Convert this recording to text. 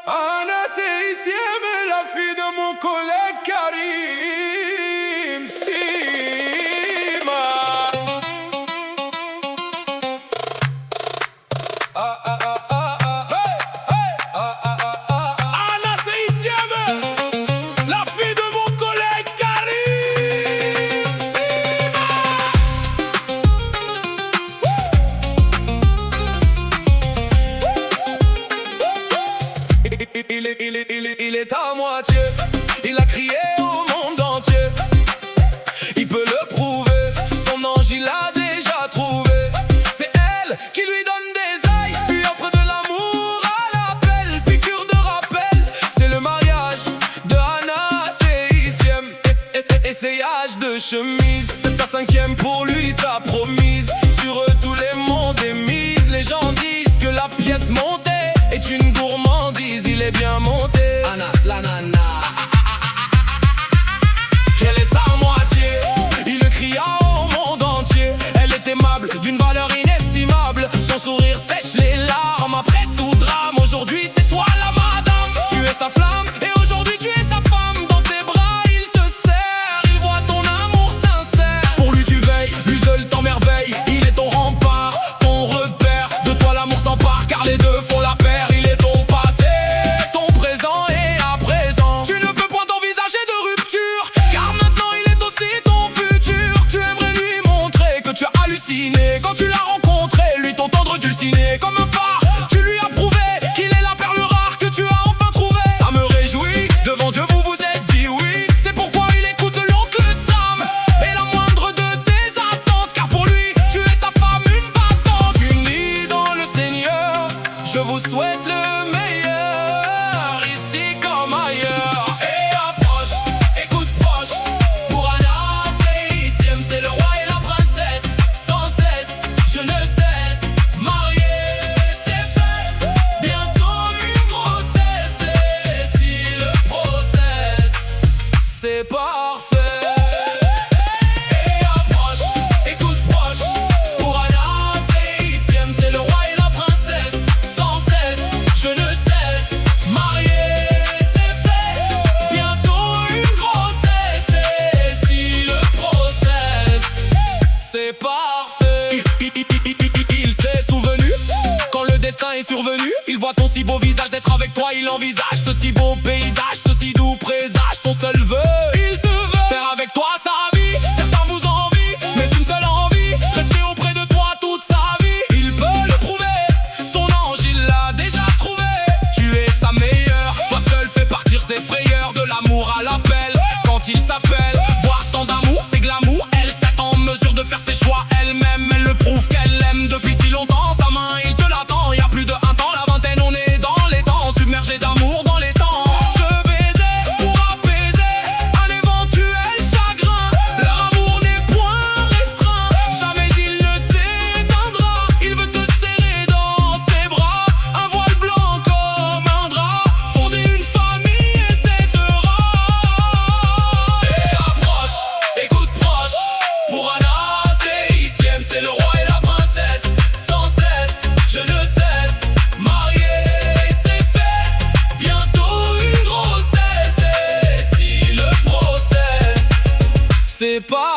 Anna, c'est ici, mais la fille de mon collègue Karim Sima. Anna, c'est ici, mais la fille de mon collègue Karim Sima. Il est à moitié, il a crié au monde entier. Il peut le prouver, son ange il l'a déjà trouvé. C'est elle qui lui donne des ailes, lui offre de l'amour à l'appel. Piqûre de rappel, c'est le mariage de Anna, c'est essayage de chemise. C'est sa cinquième pour lui, sa promise. Sur eux tous les mondes est mise. Les gens disent que la pièce montée est une gourmandise. Il est bien monté, Anas l'ananas. Quelle est sa moitié? Il le cria au monde entier. Elle est aimable, d'une valeur inestimable. Son sourire sèche les larmes. Après tout drame, aujourd'hui c'est toi la madame. Tu es sa flamme et aujourd'hui tu es sa femme. Dans ses bras il te serre, il voit ton amour sincère. Pour lui tu veilles, lui seul t'emmerveille. Il est ton rempart, ton repère. De toi l'amour s'empare car les deux font la paire. Il est ton passé, ton présent et à présent. Tu ne peux point envisager de rupture car maintenant il est aussi ton futur. Tu aimerais lui montrer que tu as halluciné quand tu l'as rencontré. Lui ton tendre dulciné comme un phare. Tu lui as prouvé qu'il est la perle rare que tu as enfin trouvée. Ça me réjouit, devant Dieu vous vous êtes dit oui. C'est pourquoi il écoute l'oncle Sam et la moindre de tes attentes. Car pour lui tu es sa femme, une battante. Unis dans le Seigneur, je vous souhaite le meilleur, ici comme ailleurs. Et approche, écoute proche. Pour Anna, c'est ici, c'est le roi et la princesse. Sans cesse, je ne cesse. Marié, c'est fait. Bientôt une grossesse. Et si le process, c'est parfait. Et approche, écoute proche. Pour Anna, c'est ici, c'est le roi et la princesse. Sans cesse, je ne cesse. Marié, c'est fait. Bientôt une grossesse. Et si le process, c'est parfait. Il s'est souvenu quand le destin est survenu. Il voit ton si beau visage, d'être avec toi il envisage ce si beau paysage, ce si doux présage. Son seul vœu, il te veut faire avec toi sa vie. Certains vous envient, mais une seule envie, rester auprès de toi toute sa vie. Il peut le prouver, son ange il l'a déjà trouvé. Tu es sa meilleure, toi seul fais partir ses frayeurs. De l'amour à l'appel, quand il s'appelle. Voir tant d'amour, c'est glamour. Elle s'est en mesure de faire ses choix elle-même. Elle le prouve qu'elle l'aime depuis si longtemps. Sa main il te l'attend, y a plus de un temps. La vingtaine on est dans les temps, submergé d'amour dans les temps. Ce baiser pour apaiser un éventuel chagrin. Leur amour n'est point restreint, jamais il ne s'éteindra. Il veut te serrer dans ses bras, un voile blanc comme un drap. Fonder une famille et c'est et approche, écoute proche. Pour Anna, c'est ici, c'est le roi et la princesse. Sans cesse, je ne cesse. Marié, c'est fait. Bientôt une grossesse. Et si le process, c'est pas